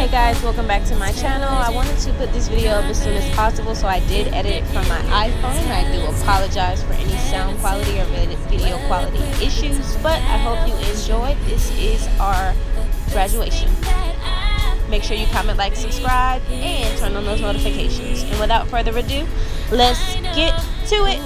Hey guys, welcome back to my channel. I wanted to put this video up as soon as possible, so I did edit it from my iPhone. I do apologize for any sound quality or video quality issues, but I hope you enjoyed. This is our graduation. Make sure you comment, like, subscribe, and turn on those notifications. And without further ado, let's get to it.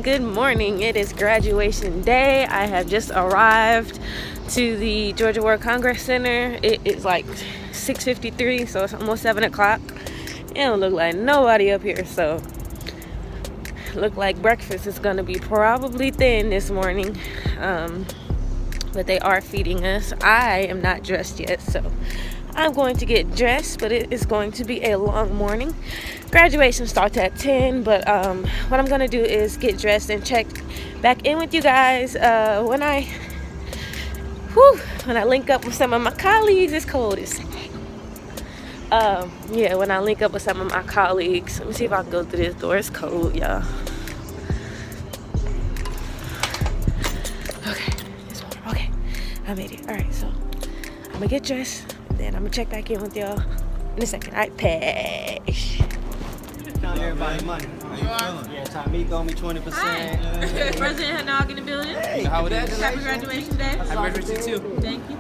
Good morning. It is graduation day. I have just arrived to the Georgia World Congress Center. It is like 6:53, so it's almost 7 o'clock. It don't look like nobody up here, so look like breakfast is gonna be probably thin this morning, but they are feeding us. I am not dressed yet, so I'm going to get dressed, but it is going to be a long morning. Graduation starts at 10, but what I'm gonna do is get dressed and check back in with you guys when I link up with some of my colleagues. It's cold as yeah, when I link up with some of my colleagues. Let me see if I can go through this door. It's cold, y'all. Okay, it's warm. Okay, I made it. All right, so I'm gonna get dressed, and then I'm gonna check back in with y'all in a second. All right, peace. Counting everybody money. How you feeling? Yeah, Meek owe me 20%. President Hadnog in the building. Hey, how it is? Happy graduation day. Happy graduation too. Thank you.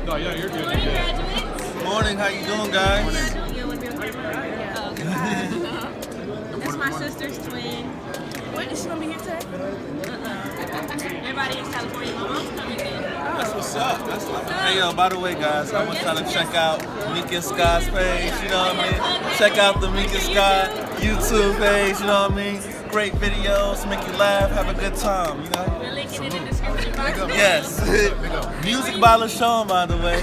Oh, yeah, you're good. Morning, graduates. Morning, how you doing, guys? That's my sister's twin. What, is she gonna be here today? Everybody in California, my mom's coming in. That's what's up. Hey, yo, by the way, guys, I want y'all to check out Meek and Skye's page, you know what I mean? Check out the Meek and Skye YouTube page, you know what I mean? Great videos, make you laugh, have a good time, you know? We're linking it in the description box. Yes. Music by LaShawn, by the way.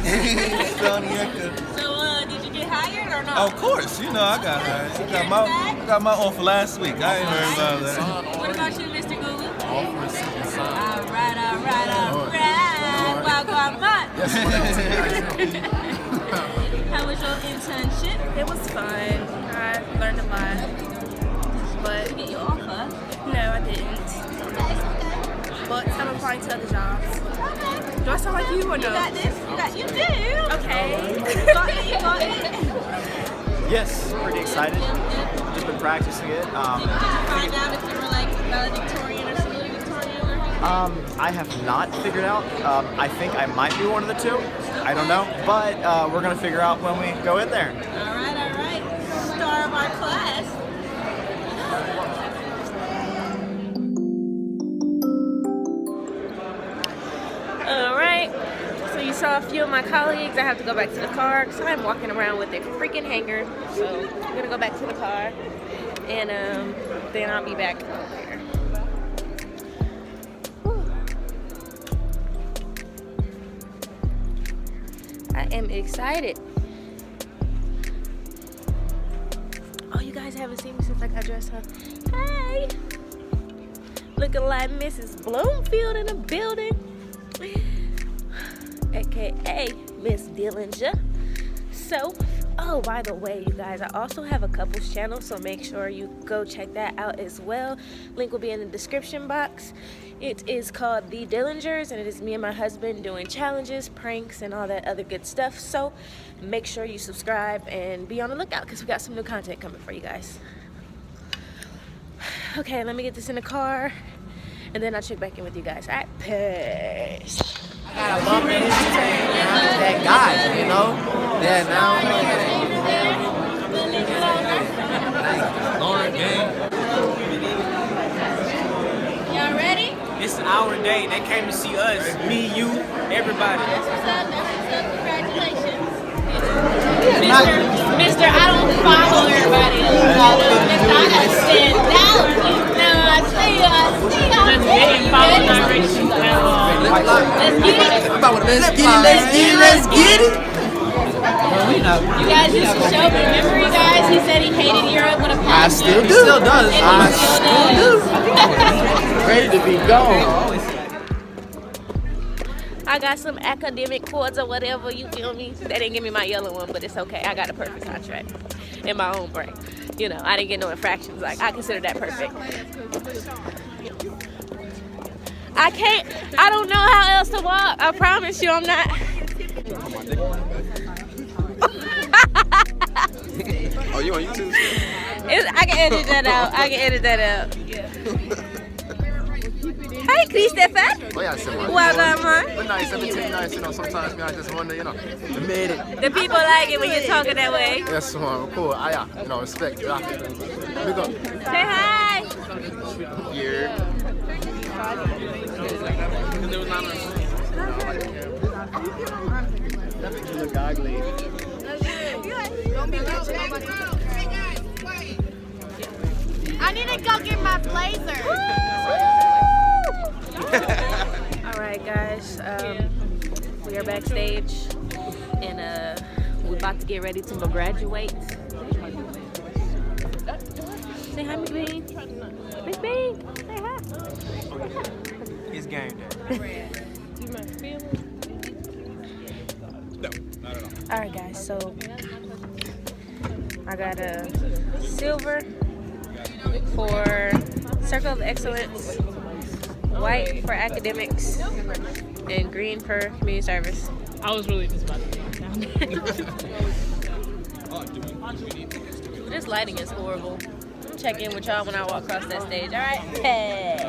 Shawnii Echo. So, did you get hired or not? Of course, you know I got hired. I got my offer last week. I ain't heard about that. What about you, Mr. Google? Offer received, son. All right. Wow. How was your internship? It was fun. I learned a lot. But Did you get your offer? no, I didn't. But I'm applying to other jobs. Do I sound like you or no? You got this? You do? Okay. You got it. Yes, pretty excited. Just been practicing it. Did you find out if you were like valedictorian or salutatorian or anything? I have not figured out. I think I might be one of the two. I don't know. But we're going to figure out when we go in there. All right. Star of our class. All right. So you saw a few of my colleagues. I have to go back to the car because I'm walking around with a freaking hanger. So I'm gonna go back to the car, and then I'll be back up here. I am excited. Oh, you guys haven't seen me since I got dressed up. Hey! Looking like Mrs. Bloomfield in the building. AKA Miss Dillinger. So, oh, by the way, you guys, I also have a couples channel, so make sure you go check that out as well. Link will be in the description box. It is called The Dillingers, and it is me and my husband doing challenges, pranks, and all that other good stuff. So make sure you subscribe and be on the lookout because we got some new content coming for you guys. Okay, let me get this in the car, and then I'll check back in with you guys. All right, peace. I got a bump in his chain. I'm that guy, you know? Yeah, now. Lauren, gang. Y'all ready? It's our day. They came to see us. Me, you, everybody. That's what's up. Congratulations. Mr. I don't follow everybody. Mr. I gotta stand his show, but remember you guys, he said he hated YearUp with a passion. I still do. He still does. I still do. Ready to be gone. I got some academic chords or whatever, you feel me? They didn't give me my yellow one, but it's okay. I got a perfect contract in my own brain. You know, I didn't get no infractions. Like, I consider that perfect. I don't know how else to walk. I promise you I'm not. Oh, you on YouTube? I can edit that out. Hey, Christopher. Oh, yeah, similar. Welcome, man. But nice, everything nice, you know, sometimes I just wonder, you know, you made it. The people like it when you're talking that way. Yes, man, cool. Yeah, you know, respect, yeah. Big up. Say hi. Yeah. You look ugly. I need to go get my blazer. All right, guys. We are backstage, and we're about to get ready to graduate. Say hi, McBean. McBean, say hi. It's game day. All right, guys. So I got a silver for Circle of Excellence, white for academics, and green for community service. I was really just about to get down there. This lighting is horrible. I'll check in with y'all when I walk across that stage. All right. Hey.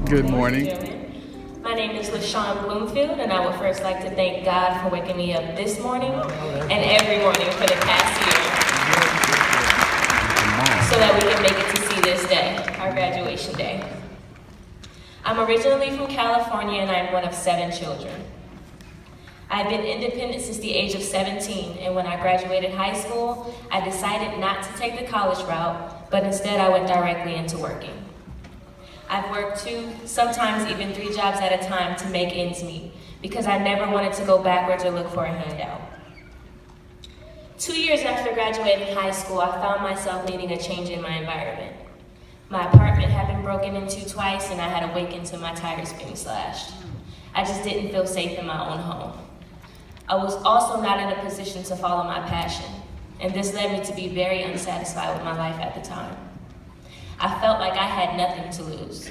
Good morning. My name is LaShawn Bloomfield, and I would first like to thank God for waking me up this morning and every morning for the past year, so that we can make it to see this day, our graduation day. I'm originally from California, and I'm one of 7 children. I've been independent since the age of 17, and when I graduated high school, I decided not to take the college route, but instead I went directly into working. I've worked 2, sometimes even 3 jobs at a time to make ends meet, because I never wanted to go backwards or look for a handout. 2 years after graduating high school, I found myself needing a change in my environment. My apartment had been broken into twice, and I had awakened to my tires being slashed. I just didn't feel safe in my own home. I was also not in a position to follow my passion, and this led me to be very unsatisfied with my life at the time. I felt like I had nothing to lose.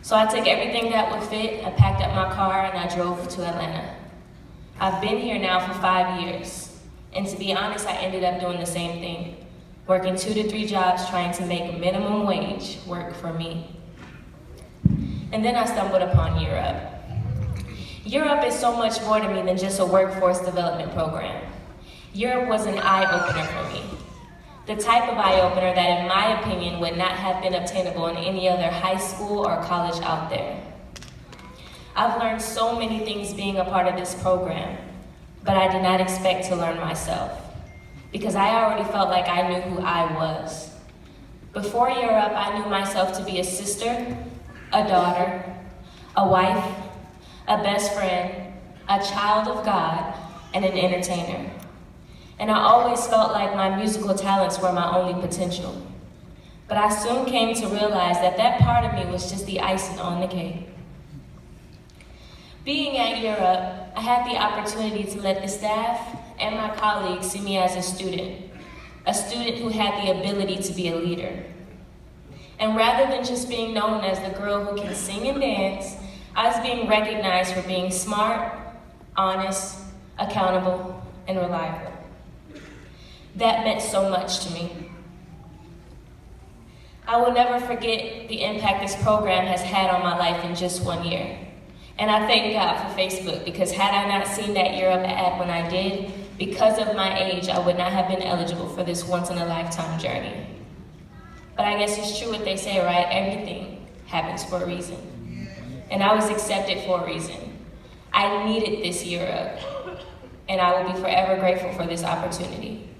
So I took everything that would fit, I packed up my car, and I drove to Atlanta. I've been here now for 5 years, and to be honest, I ended up doing the same thing, working 2 to 3 jobs trying to make minimum wage work for me. And then I stumbled upon YearUp. YearUp is so much more to me than just a workforce development program. YearUp was an eye-opener for me. The type of eye-opener that, in my opinion, would not have been obtainable in any other high school or college out there. I've learned so many things being a part of this program, but I did not expect to learn myself, because I already felt like I knew who I was. Before YearUp, I knew myself to be a sister, a daughter, a wife, a best friend, a child of God, and an entertainer. And I always felt like my musical talents were my only potential. But I soon came to realize that that part of me was just the icing on the cake. Being at YearUp, I had the opportunity to let the staff and my colleagues see me as a student who had the ability to be a leader. And rather than just being known as the girl who can sing and dance, I was being recognized for being smart, honest, accountable, and reliable. That meant so much to me. I will never forget the impact this program has had on my life in just 1 year. And I thank God for Facebook, because had I not seen that YearUp ad when I did, because of my age, I would not have been eligible for this once-in-a-lifetime journey. But I guess it's true what they say, right? Everything happens for a reason. And I was accepted for a reason. I needed this YearUp, and I will be forever grateful for this opportunity.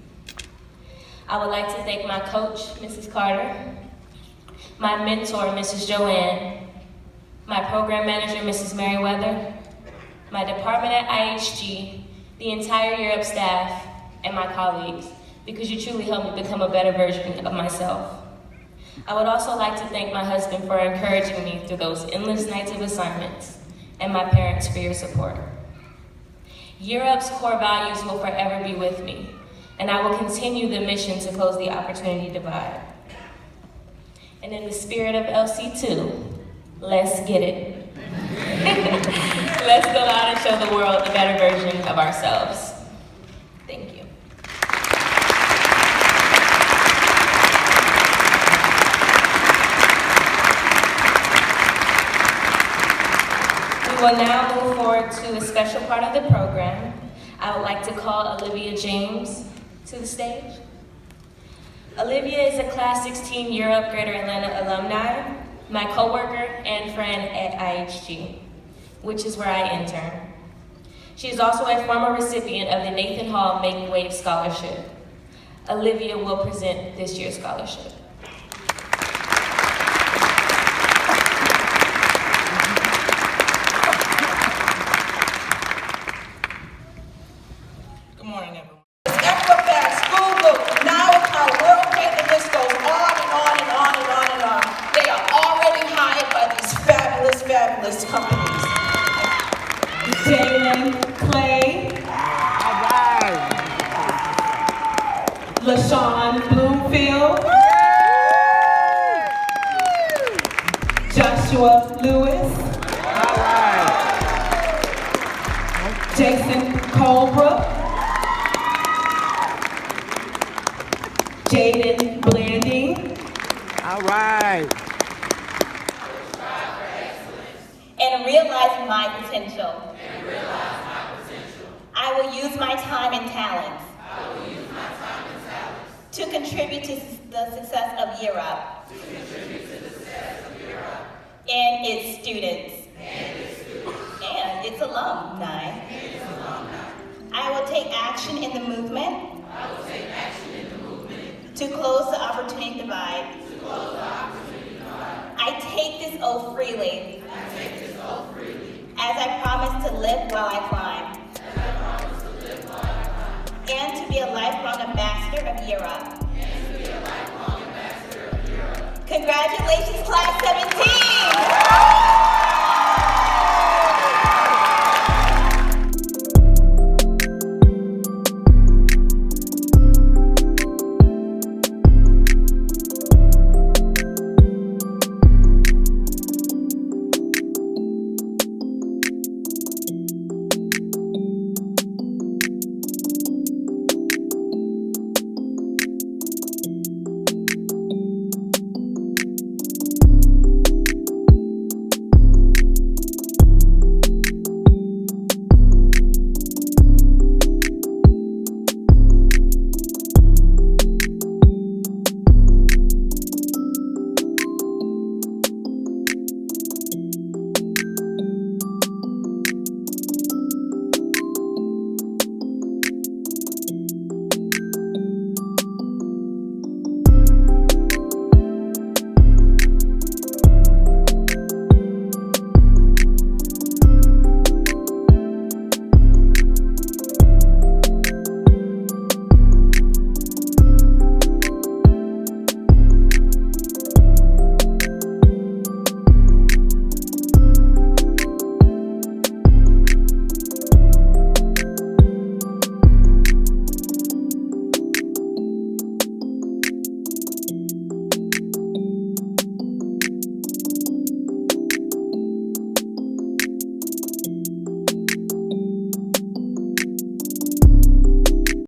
I would like to thank my coach, Mrs. Carter, my mentor, Mrs. Joanne, my program manager, Mrs. Merriweather, my department at IHG, the entire YearUp staff, and my colleagues, because you truly helped me become a better version of myself. I would also like to thank my husband for encouraging me through those endless nights of assignments, and my parents for your support. YearUp's core values will forever be with me, and I will continue the mission to close the opportunity divide. And in the spirit of LC2, let's get it. Let's go out and show the world a better version of ourselves. Thank you. We will now move forward to a special part of the program. I would like to call Olivia James to the stage. Olivia is a Class 16 YearUp Greater Atlanta alumni, my coworker and friend at IHG, which is where I intern. She is also a former recipient of the Nathan Hall Make Wave Scholarship. Olivia will present this year's scholarship. Good morning, everyone. Equifax, Google, now it's our world and the list goes on and on and on and on and on. They are already hired by these fabulous, fabulous companies. Jalen Clay. All right. LaShawn Bloomfield. Joshua Lewis. All right. Jason Colebrook. Jaden Blanding. All right. And realize my potential. I will use my time and talents. To contribute to the success of YearUp. And its students. And its alumni. I will take action in the movement. To close the opportunity divide. I take this oath freely. As I promise to live while I climb. And to be a lifelong ambassador of YearUp. Congratulations, Class 17!